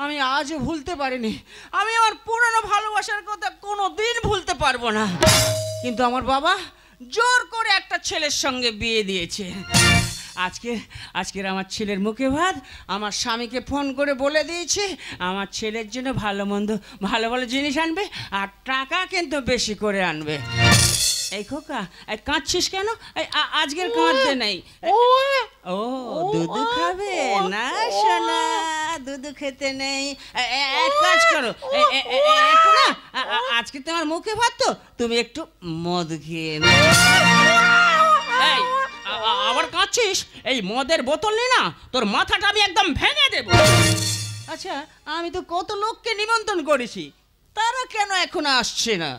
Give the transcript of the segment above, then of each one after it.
আমি আজও ভুলতে পারিনি। আমি আমার পুরনো ভালোবাসার কথা কোনোদিন ভুলতে পারবো না। কিন্তু আমার বাবা জোর করে একটা ছেলের সঙ্গে বিয়ে দিয়েছে। আজকের আমার ছেলের মুখে ভাত আমার স্বামীকে ফোন করে বলে দিয়েছে আমার ছেলের জন্য ভালো ভালো জিনিস আনবে, আর টাকা কিন্তু বেশি করে আনবে। এই খোকা, কাঁদছিস কেন? আজকের কাঁদতে নেই। ও দুধ খাবে না সোনা? দুধ খেতে নেই। এক কাজ করো, একটু না, আজকে তোমার মুখে ভাত তো, তুমি একটু মদ খেয়ে নাও। এই আবার কাঁদছিস? এই মদের বোতল নে না, তোর মাথাটা আমি একদম ভেঙে দেব। আচ্ছা, আমি তো কত লোককে নিমন্ত্রণ করেছি, তারা কেন এখনো আসছে না?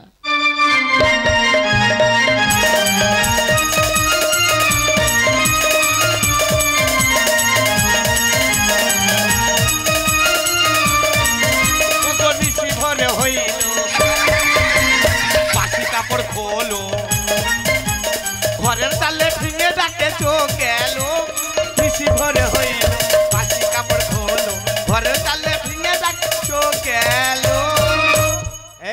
ঘরের তালে ভেঙে ডাকে চোখ গেল, মিশি ভরে হইল পাখি কাপড় খোলো। ঘরের তালে ভেঙে ডাকে চোখ গেল।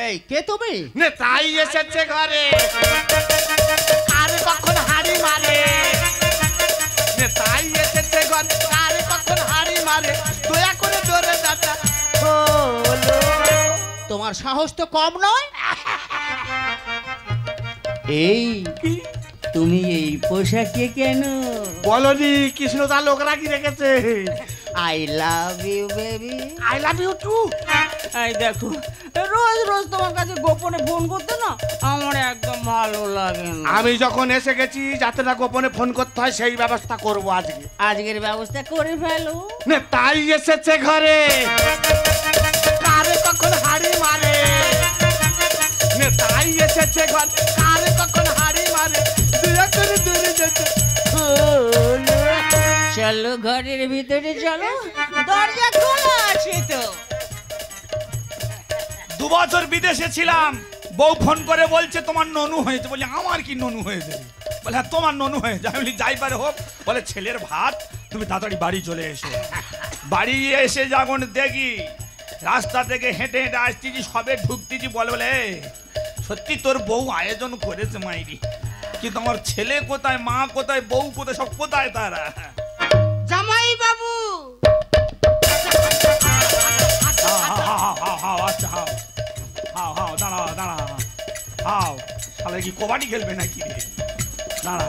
এই কে তুমি? তাই এসেছে ঘরে, আর কখন হাড়ি মারে। তাই এসেছে ঘরে, আর কখন হাড়ি মারে। দয়া করে দৌড়ে দাটা হলো। তোমার সাহস তো কম নয়। এই তুমি এই পোশাকে কেন? বলনি কৃষ্ণ তার লোক রাখি রেখেছে। I love you baby. I love you too. এই দেখো, রোজ রোজ তোমার কাছে গোপনে ফোন করতে না আমার একদম ভালো লাগে না। আমি যখন এসে গেছি যাতে না গোপনে ফোন করতে হয় সেই ব্যবস্থা করবো আজকের ব্যবস্থা করে ফেলো। তাই এসেছে ঘরে, কারে কখন হাড়ি মারে। তাই এসেছে ঘরে, কারে কখন হাড়ি মারে। চলো ঘরের ভিতরে চলো, দরজা খোলা আছে তো। 2 বছর বিদেশে ছিলাম, বউ ফোন করে বলছে তোমার ননু হয়েছে। বলি আমার কি ননু হয়েছে? বলে হ্যাঁ তোমার ননু হয়েছে। আমি বলি যাই পারে হোক। বলে ছেলের ভাত, তুমি তাড়াতাড়ি বাড়ি চলে এসো। বাড়ি এসে যখন দেখি রাস্তা থেকে হেঁটে হেঁটে আসতেছি, সবে ঢুকতেছি, বলে সত্যি তোর বউ আয়োজন করেছে মাইরি, কিন্তু আমার ছেলে কোথায়, মা কোথায়, বউ কোথায়, সব কোথায় তারা? জামাই বাবু। শালা কি কবাডি খেলবে নাকি রে? দাঁড়া।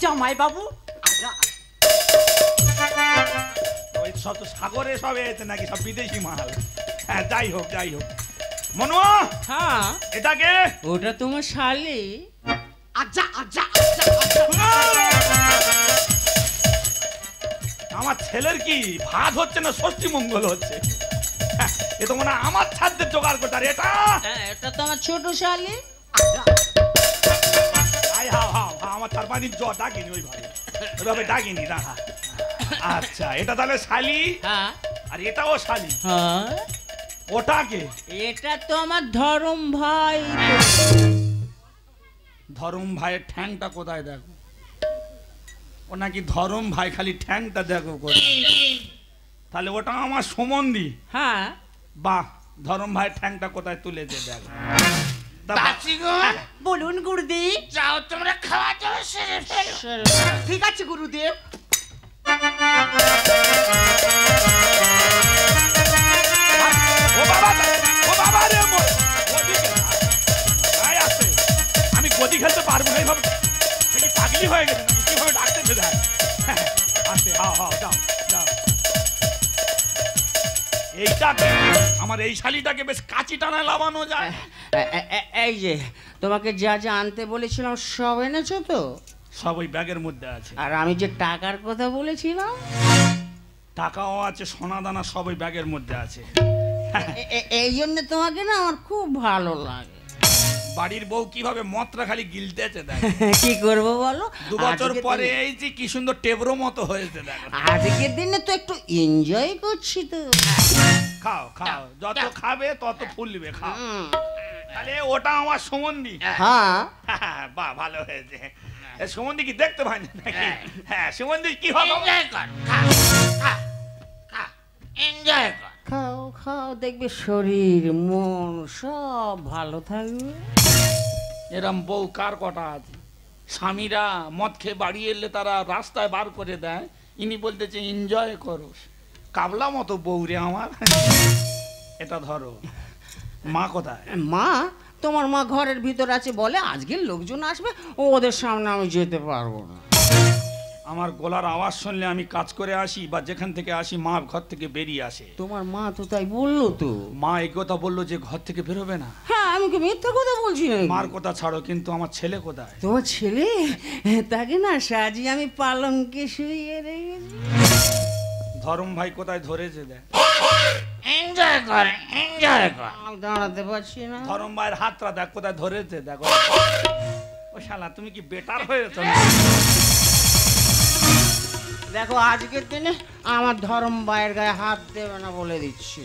জামাই বাবু সব তো সাগরে সব এসে নাকি, সব বিদেশি মাল। হ্যাঁ যাই হোক মনু। হ্যাঁ এটাকে? ওটা তোমার শালি। আচ্ছা আচ্ছা আমার ছেলের কি ভাত হচ্ছে না ষষ্ঠী মঙ্গল হচ্ছে? এ তো মনে হয় আমার ছাদদের জোগাড় করতে। আর এটা তো আমার ছোট শালি। আমার 4-5 দিন জ্বর ডাকিনি, ওইভাবে ডাকিনি। দাঁড়া। আচ্ছা, এটা তাহলে শালি। হ্যাঁ। আর এটাও শালি। হ্যাঁ। ওটাকে? এটা তো আমার ধরম ভাই। ধরম ভাইয়ের ঠ্যাংটা কোথায় দেখো? ও নাকি ধরম ভাই, খালি ঠ্যাংটা দেখো করে। তাহলে ওটা আমার সম্বন্ধী। হ্যাঁ। বাহ, ধরম ভাইয়ের ঠ্যাংটা কোথায় তুলেছে দেখো। বলুন গুরুদেব। যাও তোমরা খাওয়া দাওয়া সেরে ফেলো। ঠিক আছে গুরুদেব। আমি গদি খেলতে পারবো না, এইভাবে পাগলি হয়ে গেছে নাকি? কিভাবে ডাকতেছে দেখ। আসতে যাও। এইটাকে, আমার এই শালিটাকে বেশ কাচি টানায় লাগানো যায়। এই যে তোমাকে যা যা আনতে বলেছিলাম সব এনেছো তো? সব ওই ব্যাগের মধ্যে আছে। আর আমি যে টাকার কথা বলেছিলাম? টাকাও আছে, সোনা দানা সব ওই ব্যাগের মধ্যে আছে। এই জন্য তোমাকে না আমার খুব ভালো লাগে। বাড়ির বউ কিভাবে মতরা খালি গিলতেছে দেখ। কি করবো বলো? 2 বছর পরে এই যে কি সুন্দর টেবরো মতো হয়েছে দেখো। আজকের দিনে তো একটু এনজয় করছি তো। খাও যত খাবে তত ফুলবে, খাও। তাহলে ওটা আমার সম্বন্ধী। হ্যাঁ। বাহ, ভালো হয়েছে। সম্বন্ধী কি দেখতে পাই নাকি? হ্যাঁ, সম্বন্ধী কি হবে? এনজয় কর। খাও খাও, দেখবে শরীর মন সব ভালো থাকবে। এরম বউ কার কটা আছে? স্বামীরা মদ খেয়ে বাড়ি এলে তারা রাস্তায় বার করে দেয়, ইনি বলতেছে এনজয় করো। কাবলা মতো বউ রে আমার। এটা ধরো। মা কোথায়? মা, তোমার মা ঘরের ভিতর আছে, বলে আজকের লোকজন আসবে, ওদের সামনে আমি যেতে পারবো না। আমার গলার আওয়াজ শুনলে আমি কাজ করে আসি বা যেখান থেকে আসি মা ঘর থেকে বেরিয়ে আসে। তোমার মা তো তাই বললো তো। মা এই কথা বললো যে ঘর থেকে বেরোবে না। হ্যাঁ, আমি কি মিথ্যা কথা বলছি না? মার কথা ছাড়ো, কিন্তু আমার ছেলে কোথায়? তোমার ছেলে, তাকে না সাজিয়ে আমি পালঙ্কে শুইয়ে রেখেছি। ধরম ভাই কোথায় ধরেছে দেখ। এনজয় কর, এনজয় কর। আমি দাঁড়াতে পারছি না। ধরম ভাইয়ের হাতটা দেখ কোথায় ধরেছে দেখো। ও শালা, তুমি কি বেটার হয়েছ? দেখো, আজকের দিনে আমার ধর্ম ভাইয়ের গায়ে হাত দেবে না বলে দিচ্ছি।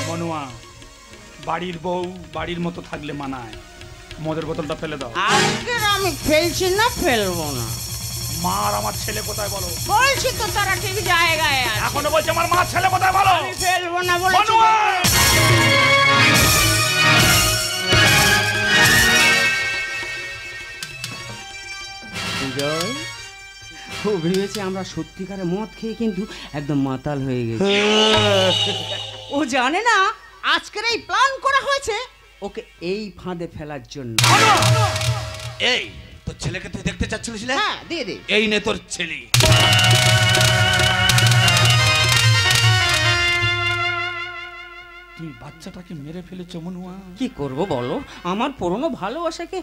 মনুয়া, বাড়ির বউ বাড়ির মতো থাকলে মানায়। মদের বোতলটা ফেলে দাও। আজকের আমি ফেলছি না, ফেলবো না। মা আর আমার ছেলে কোথায় বলো? বলছি তো তারা ঠিক জায়গায় আছে। এখনো বলছে আমার মা ছেলে কোথায় বলো? আমি ফেলবো না বলেছি। মনুয়া! বিজয়, ও ভেবেছে আমরা সত্যিকারে মদ খেয়ে কিন্তু একদম মাতাল হয়ে গেছি। ও জানে না আজকের এই প্ল্যান করা হয়েছে ওকে এই ফাঁদে ফেলার জন্য। এই তোর ছেলেকে তুই দেখতে চাচ্ছিলিস না? হ্যাঁ, দিয়ে দে। এই নে তোর ছেলে। তুমি বাচ্চাটাকে মেরে ফেলেছো মনুয়া। কি করব বলো, আমার পুরনো ভালোবাসাকে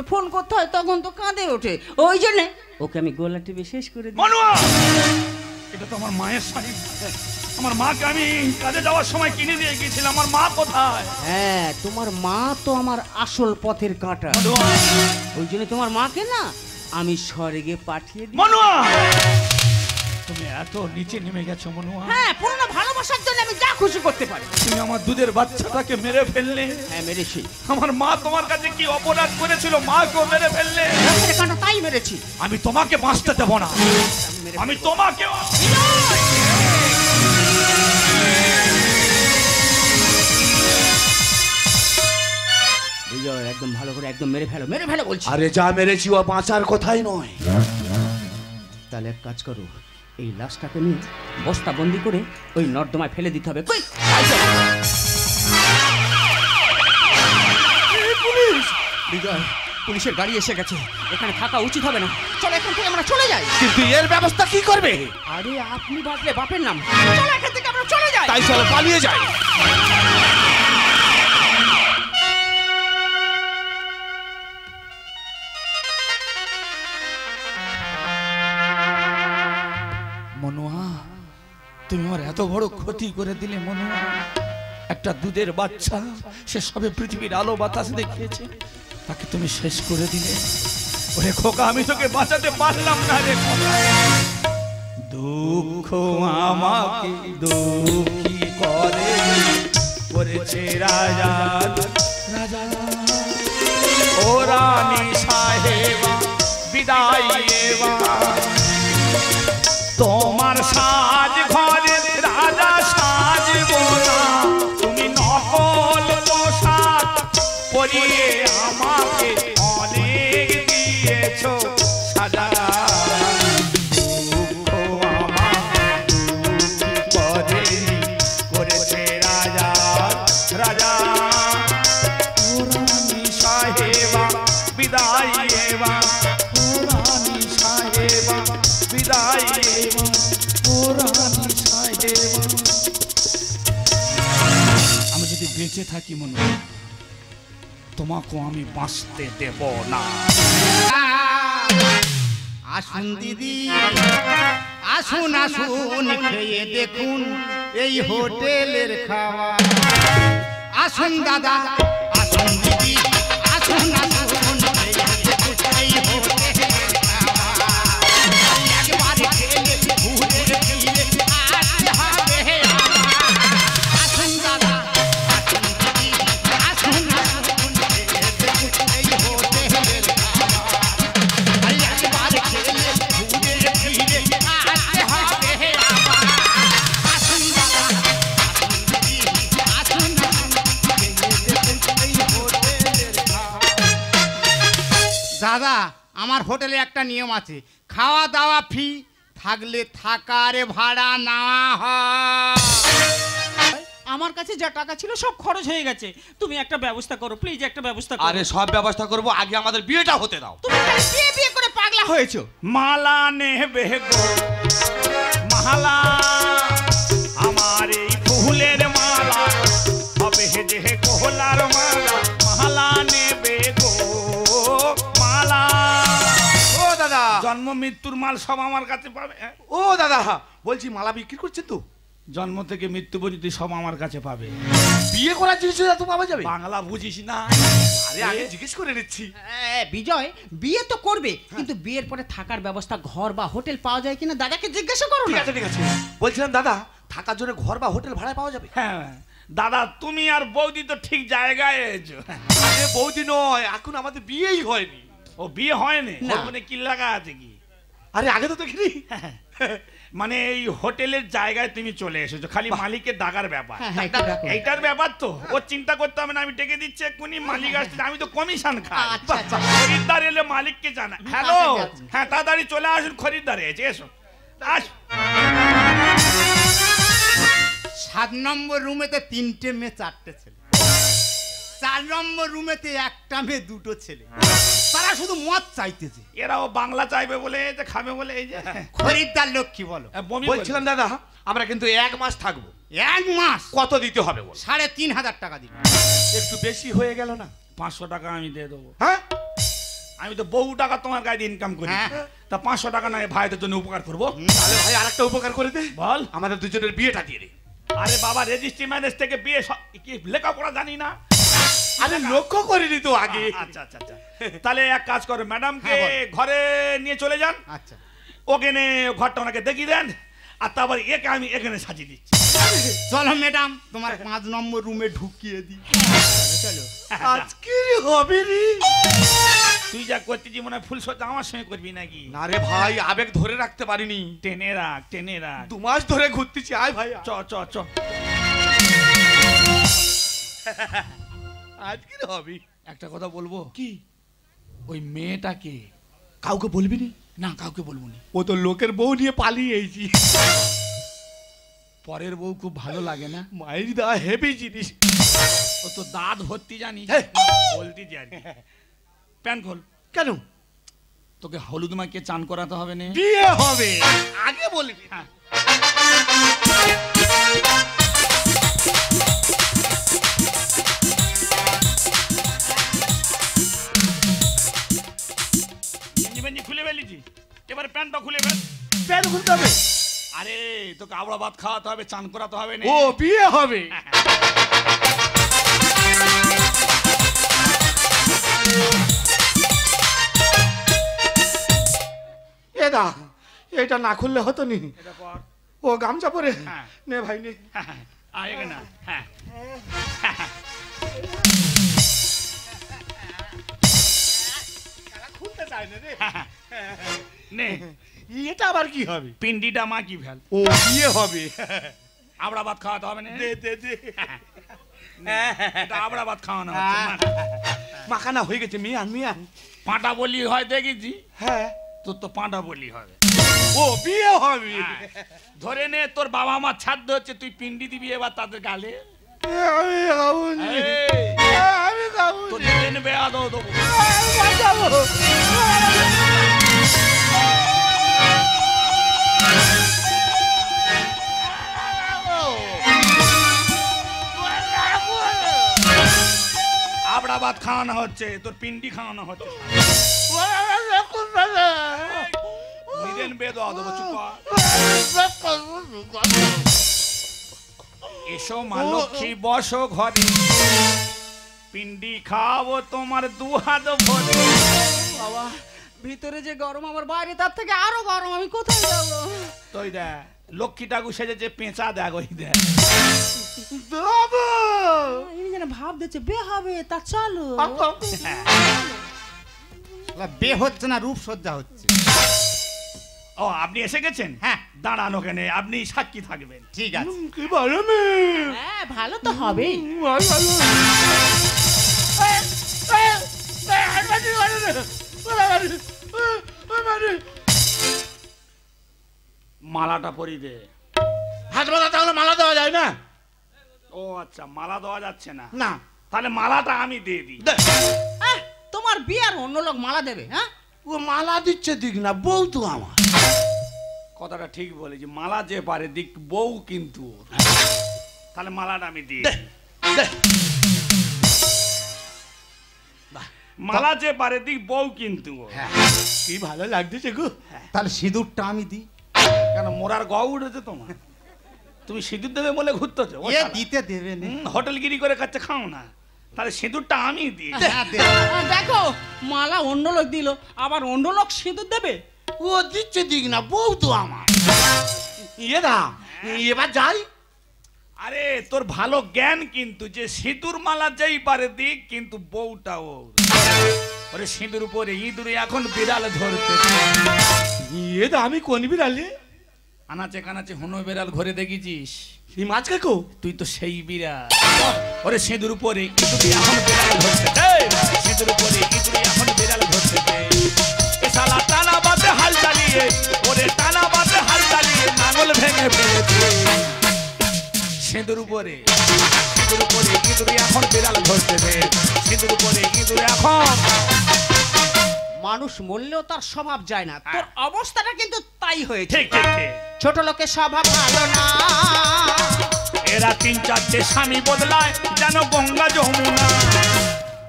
ফোন করতে হয় তখন তো কাঁদে ওঠে, ওই জন্য ওকে আমি গলা টিপে শেষ করে দিই। মনুয়া, এটা তো আমার মায়ের শাড়ি। আমার মাকে আমি কাজে যাওয়ার সময় কিনে দিয়ে গিয়েছিলাম। আমার মা কোথায়? হ্যাঁ, তোমার মা তো আমার আসল পথের কাঁটা। মনুয়া, ওই জন্য তোমার মাকে না আমি স্বর্গে পাঠিয়ে দিই। মনুয়া, তুমি এত নিচে নেমে গেছো মনুয়া। হ্যাঁ, পুরনো ভালোবাসার জন্য আমি যা খুশি করতে পারি। তুমি আমার দুধের বাচ্চাটাকে মেরে ফেললে। হ্যাঁ, মেরেছি। আমার মা তোমার কাছে কি অপরাধ করেছিল? মাকেও মেরে ফেললে। পথের কাঁটা তাই মেরেছি। আমি তোমাকে বাঁচতে দেব না। আমি তোমাকে বিজয়, একদম ভালো করে একদম মেরে ফেলো, মেরে ফেলো বলছি। আরে যা মেরেছি ও বাঁচার কথাই নয়। তাহলে এক কাজ করো, এই লাশটাকে নিয়ে বস্তা বন্দি করে ওই নর্দমায় ফেলে দিতে হবে। কই? পুলিশ! বিজয়, পুলিশের গাড়ি এসে গেছে, এখানে থাকা উচিত হবে না। চলো এখান থেকে আমরা চলে যাই। কিন্তু এর ব্যবস্থা কি করবে? আরে আপনি বাঁচলে বাপের নাম। চলো এখান থেকে আমরা চলে যাই। তাই চলো পালিয়ে যাই। মনুয়া, তুমি আমার এত বড় ক্ষতি করে দিলে মনুয়া। একটা দুধের বাচ্চা, সে সবে পৃথিবীর আলো বাতাস দেখিয়েছে, তাকে তুমি শেষ করে দিলে। ওরে খোকা, আমি তোকে বাঁচাতে পারলাম না রে খোকা। দুঃখ আমাকে দুঃখী করে করেছে রাজা রাজা। ও রানী সাহেবা বিদায় এবার। তোমার সাজ ঘরে রাজা সাজবো না, তুমি নকল পোশাক পরিয়ে আমাকে অনেক দিয়েছো সাজা। দুঃখ আমাকে দুঃখী করেছে রাজা রাজা। ও রানী সাহেবা বিদায় এবার। ও রানী সাহেবা বিদায় এবার। ও রানী সাহেবা। আমি যদি বেঁচে থাকি মনে তোমাকেও আমি বাঁচতে দেব না। আসুন দিদি, আসুন আসুন, খেয়ে দেখুন এই হোটেলের খাওয়া। আসুন দাদা, আসুন দিদি, আসুন আসুন, খেয়ে দেখুন এই হোটেলের খাওয়া। একবার খেলে ঘুরে ফিরে আসতে হবে আমার। আসুন দাদা, আসুন দিদি, আসুন আসুন, খেয়ে দেখুন এই হোটেলের খাওয়া। একবার খেলে ঘুরে ফিরে আসতে হবে আমার। আসুন দাদা, দাদা আমার হোটেলে একটা নিয়ম আছে, খাওয়া দাওয়া ফ্রি, থাকলে থাকার ভাড়া নেওয়া হয়। আমার কাছে যা টাকা ছিল সব খরচ হয়ে গেছে, তুমি একটা ব্যবস্থা করো প্লিজ, একটা ব্যবস্থা করো। আরে সব ব্যবস্থা করব, আগে আমাদের বিয়েটা হতে দাও। তুমি খালি বিয়ে বিয়ে করে পাগলা হয়েছো। মালা নেবে গো মালা, আমার এই ফুলের মালা হবে যে কোহলার মালা, মালা নেবে গো মালা। ও দাদা, জন্ম মৃত্যুর মাল সব আমার কাছে পাবে। ও দাদা বলছি মালা বিক্রি করছেন তো? জন্ম থেকে মৃত্যু পর্যন্ত সব আমার কাছে পাবে। বিয়ে করার জিনিস তো পাওয়া যাবে? বাংলা বুঝিস না? আরে আগে জিজ্ঞেস করে নিচ্ছি। বিজয় বিয়ে তো করবে, কিন্তু বিয়ের পরে থাকার ব্যবস্থা ঘর বা হোটেল পাওয়া যায় কিনা দাদাকে জিজ্ঞাসা করো ঠিক না। আছে ঠিক আছে, বলছিলাম দাদা থাকার জন্য ঘর বা হোটেল ভাড়ায় পাওয়া যাবে? হ্যাঁ দাদা, তুমি আর বৌদি তো ঠিক জায়গায় এসেছো। আরে বৌদি নয়, এখন আমাদের বিয়েই হয়নি। ও বিয়ে হয়নি? না। ওখানে কি লাগা আছে কি? আরে আগে তো দেখিনি। মানে এই হোটেলের জায়গায় তুমি চলে এসেছো, খালি মালিকের ডাকার ব্যাপার। হ্যাঁ, হ্যাঁ, একটু রাখো। এইটার ব্যাপার তো ও চিন্তা করতে হবে না, আমি ডেকে দিচ্ছি এক্ষুনি। মালিক আসছে, আমি তো কমিশন খাই। আচ্ছা, আচ্ছা। খরিদ্দার এলে মালিককে জানা। হ্যালো, আচ্ছা, আচ্ছা। হ্যাঁ তাড়াতাড়ি চলে আসুন, খরিদ্দার এসে এসো আস। 7 নম্বর রুমেতে 3টে মেয়ে 4টে ছেলে, 4 নম্বর রুমেতে 1টা মেয়ে 2টো ছেলে, তারা শুধু মদ চাইতেছে। এরাও বাংলা চাইবে বলে যে খাবে বলে এই যে খরিদ্দার লোক কি বলো? বমি বলছিলাম দাদা আমরা কিন্তু 1 মাস থাকবো। 1 মাস কত দিতে হবে বল? 3,500 টাকা দিন। একটু বেশি হয়ে গেল না? 500 টাকা আমি দিয়ে দেবো। হ্যাঁ আমি তো বহু টাকা তোমার গায়ে ইনকাম করি, হ্যাঁ। তা 500 টাকা নয় ভাইদের জন্য উপকার করবো। তাহলে ভাই আরেকটা উপকার করে দে, বল। আমাদের দুজনের বিয়েটা দিয়ে দে। আরে বাবা, রেজিস্ট্রি ম্যারেজ থেকে বিয়ে কি লেখাপড়া জানি না? আরে লক্ষ্য করিনি তো আগে। আচ্ছা আচ্ছা আচ্ছা, তাহলে এক কাজ করো, ম্যাডামকে হ্যাঁ, বল। ঘরে নিয়ে চলে যান, আচ্ছা ওকে নে ঘরটা ওনাকে দেখিয়ে দেন, আর তারপর একে আমি এখানে সাজিয়ে দিচ্ছি। চলো ম্যাডাম, তোমার 5 নম্বর রুমে ঢুকিয়ে দিই। চলো। আজকে হবে রে। তুই যা করতেছি মনে হয় ফুল সজ্জা আমার সঙ্গে করবি নাকি? না রে ভাই, আবেগ ধরে রাখতে পারিনি। টেনে রাখ টেনে রাখ। 2 মাস ধরে ঘুরতেছি। আয় ভাই, চ চ চ। আজকে হবে। একটা কথা বলবো কি? ওই মেয়েটাকে কাউকে বলবি নি? না, কাউকে বলবো না। ও তো লোকের বউ নিয়ে পালিয়েছি। পরের বউ খুব ভালো লাগে না? মায়ের দা হেভি জিনিস। ও তো দাঁত ভর্তি জানিস, হ্যাঁ। বলতি জানি। প্যান খোল। কেন? তোকে হলুদ মাখিয়ে চান করাতে হবে না? বিয়ে হবে, আগে বলবি। হ্যাঁ। গেঞ্জি বেঞ্জি খুলে ফেলেছি, এবার প্যান্টটা খুলে ফেল। প্যান খুলতে হবে? আরে তোকে আবড়া ভাত খাওয়াতে হবে, চান করাতে হবে না? ও বিয়ে হবে। এদা এটা না খুললে হতো নি। এটা পর। ও গামছা পরে হ্যাঁ। নে ভাই নে। আয় এখানে আয়। হ্যাঁ। খুলতে চাই না রে। নে এটা আবার কি হবে? পিন্ডিটা মা কি ফেল। ও বিয়ে হবে। আবড়া ভাত খাওয়াতে হবে না? দে দে দে। এটা আবড়া ভাত খাওয়ানো হচ্ছে না। মাখানা হয়ে গেছে, মিয়ান মিয়ান। পাঁটা বলি হয় দেখেছি, হ্যাঁ। তোর তো পাঁটা বলি হবে। ও বিয়ে হবে। হ্যাঁ। ধরে নে তোর বাবা মার ছাদ্য হচ্ছে, তুই পিন্ডি দিবি এবার তাদের গালে। আমি খাবুনি। এই, আমি খাবুনি। তোর ট্রেন বেয়া দেবো দেবো। আবড়া ভাত খাওয়ানো হচ্ছে, তোর পিন্ডি খাওয়ানো হচ্ছে। নিদেন বে দেওয়া দেবো, চুপ কর। এসো মা লক্ষ্মী বসো ঘরে, পিন্ডি খাবো তোমার 2 হাত ভরে। বাবা, ভিতরে যে গরম, আমার বাইরে তার থেকে আরো গরম, আমি কোথায় যাবো? তুই দেখ লক্ষ্মী ঠাকুর সেজেছে, পেঁচা দেখ ওই দেখ। ইনি যেন ভাব দিচ্ছে বে হবে, তা চলো। বে হচ্ছে না, রূপসজ্জা হচ্ছে। ও আপনি এসে গেছেন? হ্যাঁ। দাঁড়ান ওখানে, আপনি সাক্ষী থাকবেন। ঠিক আছে। কি ভালো মেয়ে। হ্যাঁ, ভালো তো হবেই। মালাটা পরিয়ে দে। হাত বাঁধা তাহলে মালা দেওয়া যায় না? ও আচ্ছা, মালা দেওয়া যাচ্ছে না? না। তাহলে মালাটা আমি দিয়ে দিই। তোমার বিয়ে আর অন্য লোক মালা দেবে? হ্যাঁ, ও মালা দিচ্ছে দিক না, বউ তো আমার। কথাটা ঠিক বলেছি, মালা যে পারে দিক, বউ কিন্তু ওর। তাহলে মালাটা আমি দিই। মালা যে পারে দিক, বউ কিন্তু ওর। কি ভালো লাগতেছে গো। তাহলে সিঁদুরটা আমি দিই। কেন মোরার গা উঠেছে তোমার? তুমি সিঁদুর দেবে বলে ঘুরতেছো? এ দিতে দেবে না। হোটেলগিরি করে খাচ্ছে, খাও না। তাহলে সিঁদুরটা আমি দিই। হ্যাঁ, দে। দেখো মালা অন্য লোক দিল, আবার অন্য লোক সিঁদুর দেবে। ও দিচ্ছে দিক না, বউ তো আমার। ইয়ে দা, এবার যাই। আরে তোর ভালো জ্ঞান কিন্তু, যে সিঁদুর মালা যেই পারে দিক, কিন্তু বউটা ওর। ওরে সিঁদুর উপরে ইঁদুরে এখন বিড়াল ধরতে। ইয়ে দা, আমি কোন বিড়ালে? আনাচে কানাচে হনো বিড়াল ঘরে দেখেছিস? এই মাছ কাকু, তুই তো সেই বিড়াল। ওরে সিঁদুর উপরে ইঁদুরে এখন বিড়াল ধরতে। সিঁদুর উপরে ইঁদুরে এখন বিড়াল ধরতে। এ শালা টানা বাতে হাল চালিয়ে, ওরে টানা বাতে হাল চালিয়ে নাঙল ভেঙে ফেলেছে। সিঁদুর উপরে ইঁদুরে এখন বিড়াল ধরতে। সিঁদুর উপরে ইঁদুরে এখন। মানুষ মরলেও তার স্বভাব যায় না, তোর অবস্থাটা কিন্তু তাই হয়েছে। ঠিক ঠিক ঠিক। ছোট লোকের স্বভাব ভালো না। এরা 3-4টে স্বামী বদলায় যেন গঙ্গা যমুনা।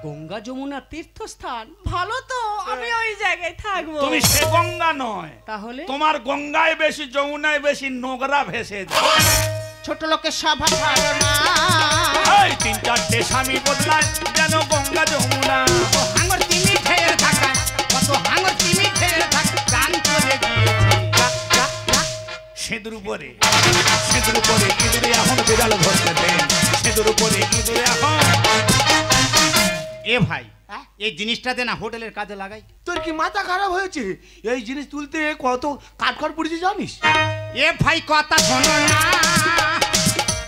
গঙ্গা যমুনা তীর্থস্থান ভালো, তো আমি ওই জায়গায় থাকবো। তুমি সে গঙ্গা নয়, তাহলে তোমার গঙ্গায় বেশি, যমুনায় বেশি নোংরা ভেসে যায়। ছোট লোকের স্বভাব ভালো না। এই 3-4টে স্বামী বদলায় যেন গঙ্গা যমুনা। হাঙর তিমি খেয়ে থাকা, কত হাঙর তিমি খেয়ে থাকা, গান করে গিয়েছে। সিঁদুর উপরে ইঁদুরে এখন বিড়াল ধরতে। সিঁদুর উপরে ইঁদুরে এখন। এ ভাই, এই জিনিসটাতে না হোটেলের কাজে লাগাই। তোর কি মাথা খারাপ হয়েছে? এই জিনিস তুলতে কত কাঠখড় পড়েছে জানিস? এ ভাই কথা শোনো না,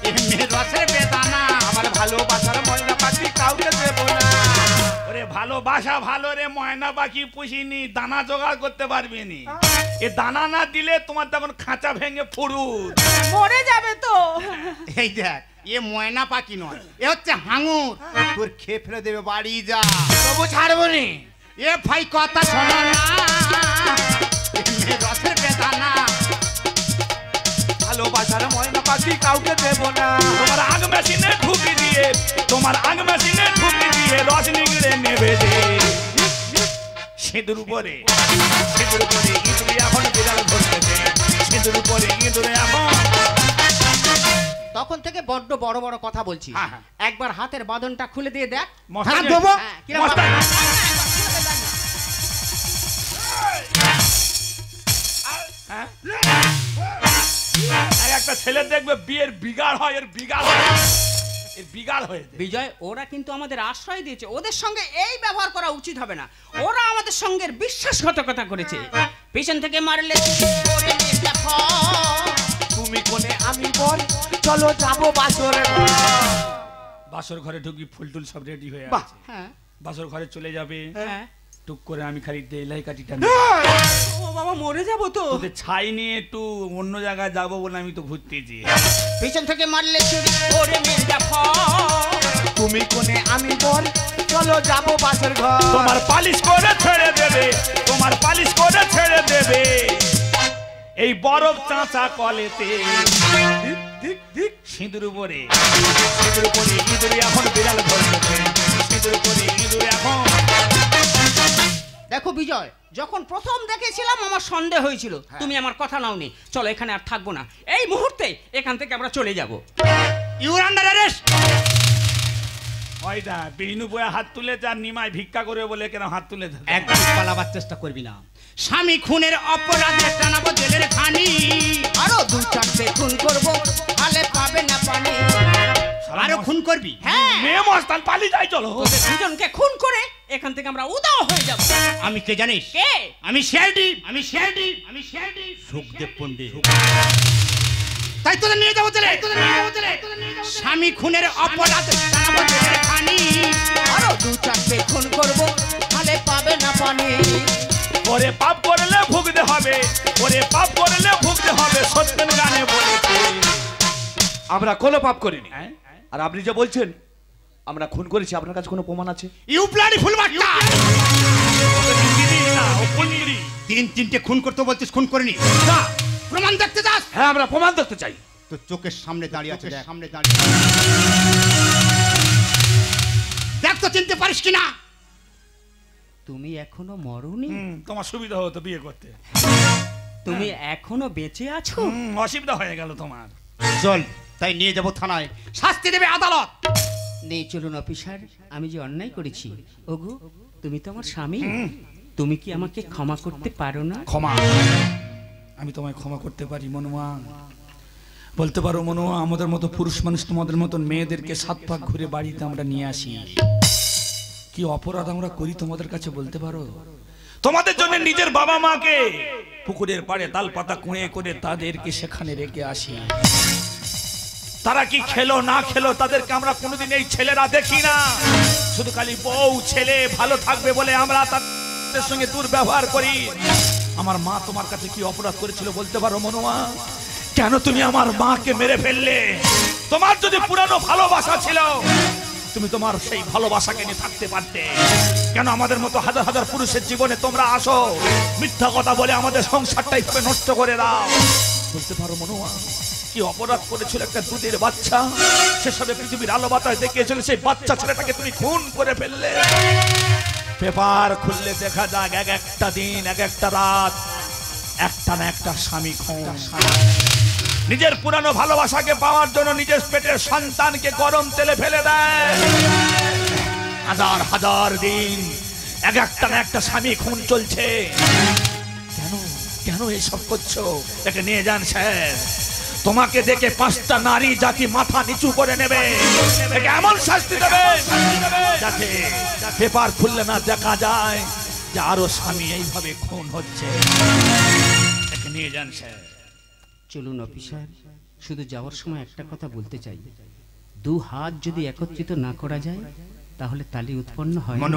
এমনি রসের বেদানা, আমার ভালোবাসার ময়না পাখি কাউকে দেবো না। ওরে ভালোবাসা ভালো রে, ময়না পাখি পুষিনি, দানা জোগাড় করতে পারবি নি। এ দানা না দিলে তোমার তখন খাঁচা ভেঙে ফুরুত। মরে যাবে তো। এই দেখ, এ ময়না পাখি নয়, এ হচ্ছে হাঙুর। তোর খেয়ে ফেলে দেবে, বাড়ি যা। তবু ছাড়বো নি। এ ভাই কথা শোনো না, এমনি রসের বেদানা, ভালোবাসার ময়না পাখি কাউকে দেবো না। তোমার আগ মেশিনে ঢুকি দিয়ে, রস নিগড়ে নেবে যে। সিঁদুর উপরে ইঁদুরে এখন বিড়াল ধরতেছে। সিঁদুর উপরে ইঁদুরে এখন। তখন থেকে বড্ড বড় বড় কথা বলছি। হ্যাঁ, হ্যাঁ। একবার হাতের বাঁধনটা খুলে দিয়ে দেখ। মস্তানি হাত দেবো? হ্যাঁ, কিরম মস্তানি। ভাবে? খুলে দেখ না। হ্যাঁ? আর একটা ছেলে দেখবে বিয়ের বিগাড় হয়, এর বিগাড় হয়ে যায়। বিজয়, ওরা কিন্তু আমাদের আশ্রয় দিয়েছে, ওদের সঙ্গে এই ব্যবহার করা উচিত হবে না। ওরা আমাদের সঙ্গে বিশ্বাসঘাতকতা করেছে। পেছন থেকে মারলে ওরে মেয়েটা ফল। তুমি কোনে আমি বল, চলো যাবো বাসরে। বাসর ঘরে ঢুকি, ফুল টুল সব রেডি হয়ে বাহ। আছে। হ্যাঁ বাসর ঘরে চলে যাবে, হ্যাঁ। টুক করে আমি খালি দেলাই কাটিটা ও বাবা, মরে যাবো তো। তোদের ছাই নিয়ে একটু অন্য জায়গায় যাবো বলে আমি তো ঘুরতেছি। পেছন থেকে মারলে চুরি ওরে মেয়েটা ফল। তুমি কোনে আমি বল, চলো যাবো বাসর ঘর। তোমার পালিশ করে ছেড়ে দেবে এই বরফ চাঁচা কলেতে। সিঁদুর উপরে ইঁদুরে এখন বিড়াল ধরতেছে। সিঁদুর উপরে ইঁদুরে এখন। দেখো বিজয়, যখন প্রথম দেখেছিলাম আমার সন্দেহ হয়েছিল, তুমি আমার কথা নাওনি। চলো, এখানে আর থাকবো না, এই মুহূর্তে এখান থেকে আমরা চলে যাব। You are under arrest. ওইটা বিনু বয়ে হাত তুলে যার নিমায় ভিক্ষা করে বলে কেন হাত তুলে ধরে? একদম পালাবার চেষ্টা করবি না। স্বামী খুনের অপরাধে টানাবো জেলের খানি। আরো 2-4টে খুন করবো, হালে পাবে না পানি। আরো খুন করবি? হ্যাঁ, মেয়ে মস্তান পালিয়ে যাই চলো। ওদের দুজনকে খুন করে এখান থেকে আমরা উদাও হয়ে যাব। আমি কে জানিস? কে? আমি শেরডি সুখদেব পণ্ডিত। তাই তোদের নিয়ে যাবো চলে। স্বামী খুনের অপরাধে টানাবো জেলের খানি। আরো 2-4টে খুন করবো, হালে পাবে না পানি। জানি ওরে পাপ করলে ভুগতে হবে, ওরে পাপ করলে ভুগতে হবে, সত্যের গানে বলেছে। আমরা কোনো পাপ করিনি। হ্যাঁ? আর আপনি যে বলছেন আমরা খুন করেছি, আপনার কাছে কোনো প্রমাণ আছে? ইউ ব্লাডি ফুল বাচ্চা! না, ও কুঞ্জরি। 3-3টে খুন করতে বলছিস, খুন করিনি না? প্রমাণ দেখতে যাস? হ্যাঁ, আমরা প্রমাণ দেখতে চাই। তো চোখের সামনে দাঁড়িয়ে আছে, সামনে দাঁড়িয়ে দেখ তো চিনতে পারিস কিনা? তুমি এখনো মরনি? তোমার সুবিধা হতো বিয়ে করতে। তুমি এখনো বেঁচে আছো? অসুবিধা হয়ে গেল তোমার। চল, তাই নিয়ে যাব থানায়, শাস্তি দেবে আদালত। নেই চলুন অফিসার, আমি যে অন্যায় করেছি। ওগো, তুমি তো আমার স্বামী, তুমি কি আমাকে ক্ষমা করতে পারো না? ক্ষমা? আমি তোমায় ক্ষমা করতে পারি মনুয়া। বলতে পারো মনুয়া, আমাদের মতো পুরুষ মানুষ তোমাদের মতন মেয়েদেরকে 7 পাক ঘুরে বাড়িতে আমরা নিয়ে আসি। কি অপরাধ আমরা করি তোমাদের কাছে বলতে পারো? তোমাদের জন্য নিজের বাবা মাকে পুকুরের পাড়ে তাল পাতা কুঁড়ে করে তাদেরকে সেখানে রেখে আসি। তারা কি খেলো না খেলো তাদেরকে আমরা কোনোদিন এই ছেলেরা দেখি না। শুধু খালি বউ ছেলে ভালো থাকবে বলে আমরা তাদের সঙ্গে দুর্ব্যবহার করি। আমার মা তোমার কাছে কি অপরাধ করেছিল বলতে পারো মনুয়া? কেন তুমি আমার মাকে মেরে ফেললে? তোমার যদি পুরানো ভালোবাসা ছিল, তুমি তোমার সেই ভালোবাসাকে নিয়ে থাকতে পারতে। কেন আমাদের মতো হাজার হাজার পুরুষের জীবনে তোমরা আসো, মিথ্যা কথা বলে আমাদের সংসারটাই ভাবে নষ্ট করে দাও? বলতে পারো মনুয়া, কি অপরাধ করেছিল একটা দুধের বাচ্চা? সেসবে পৃথিবীর আলো বাতাস দেখিয়েছিল, সেই বাচ্চা ছেলেটাকে তুমি খুন করে ফেললে। পেপার খুললে দেখা যাক এক একটা দিন, এক একটা রাত, একটা না একটা স্বামী খুন। নিজের পুরানো ভালোবাসাকে পাওয়ার জন্য নিজের পেটের সন্তানকে গরম তেলে ফেলে দেয়। হাজার হাজার দিন এক একটা না একটা স্বামী খুন চলছে। কেন কেন এইসব করছো? একে নিয়ে যান স্যার। তোমাকে দেখে 5টা নারী জাতি মাথা নিচু করে নেবে। একে এমন শাস্তি দেবে যাতে পেপার খুললে না দেখা যায় যে আরো স্বামী এইভাবে খুন হচ্ছে। একে নিয়ে যান স্যার। চলুন অফিসার, শুধু যাওয়ার সময় একটা কথা বলতে চাই। 2 হাত যদি একত্রিত না করা যায় তাহলে তালি উৎপন্ন হয় না।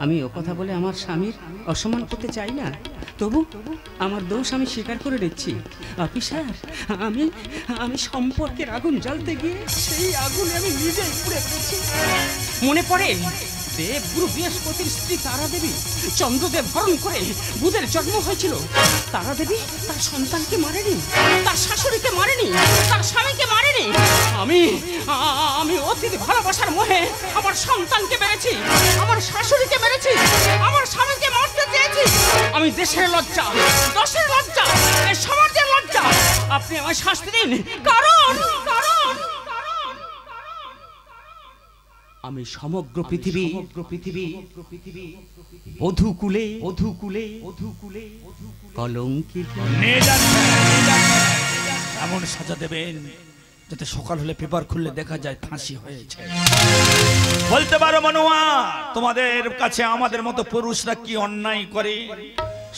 আমি ও কথা বলে আমার স্বামীর অসম্মান করতে চাই না, তবু আমার দোষ আমি স্বীকার করে নিচ্ছি। অফিসার, আমি সম্পর্কের আগুন জ্বালতে গিয়ে সেই আগুনে আমি নিজেই পুড়ে ফেলেছি। মনে পড়ে দেবগুরু বৃহস্পতির স্ত্রী তারা দেবী চন্দ্রদেব হরণ করে বুধের জন্ম হয়েছিল। তারা দেবী তার সন্তানকে মারেনি, তার শাশুড়িকে মারেনি, তার স্বামীকে মারেনি। আমি অতীত ভালোবাসার মোহে আমার সন্তানকে মেরেছি, আমার শাশুড়িকে মেরেছি, আমার স্বামীকে মারতে চেয়েছি। আমি দেশের লজ্জা, দশের লজ্জা, এই সমাজের লজ্জা। আপনি আমায় শাস্তি দিন, কারণ আমি সমগ্র পৃথিবী বধূকুলে কলঙ্কিত। এমন সাজা দেবেন যাতে সকাল হলে পেপার খুললে দেখা যায় ফাঁসি হয়েছে। বলতে পারো মনুয়া, তোমাদের কাছে আমাদের মতো পুরুষরা কি অন্যায় করে?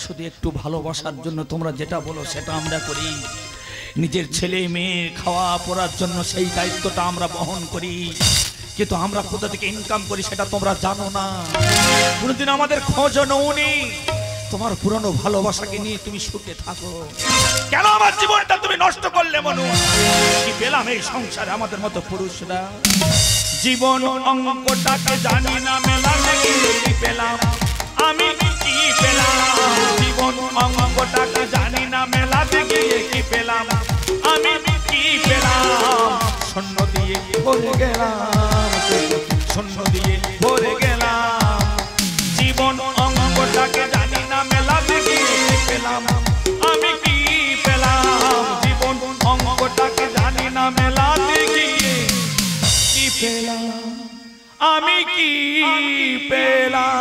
শুধু একটু ভালোবাসার জন্য তোমরা যেটা বলো সেটা আমরা করি। নিজের ছেলে মেয়ে খাওয়া পড়ার জন্য সেই দায়িত্বটা আমরা বহন করি, কিন্তু আমরা কোথা থেকে ইনকাম করি সেটা তোমরা জানো না। কোনোদিন আমাদের খোঁজও নওনি। তোমার পুরনো ভালোবাসাকে নিয়ে তুমি সুখে থাকো। কেন আমার জীবনটা তুমি নষ্ট করলে মনুয়া? কি পেলাম এই সংসারে আমাদের মতো পুরুষরা? জীবন অঙ্কটাকে জানি না মেলাতে গিয়ে কি পেলাম আমি, কি পেলাম? জীবন অঙ্কটাকে জানি না মেলাতে গিয়ে কি পেলাম আমি, কি পেলাম? শূন্য দিয়ে ভরে গেলাম, শূন্য দিয়ে ভরে গেলাম। জীবন অঙ্কটাকে জানি না মেলাতে গিয়ে কি পেলাম আমি, কি পেলাম? জীবন অঙ্কটাকে জানি না মেলাতে গিয়ে কি পেলাম আমি, কি পেলাম?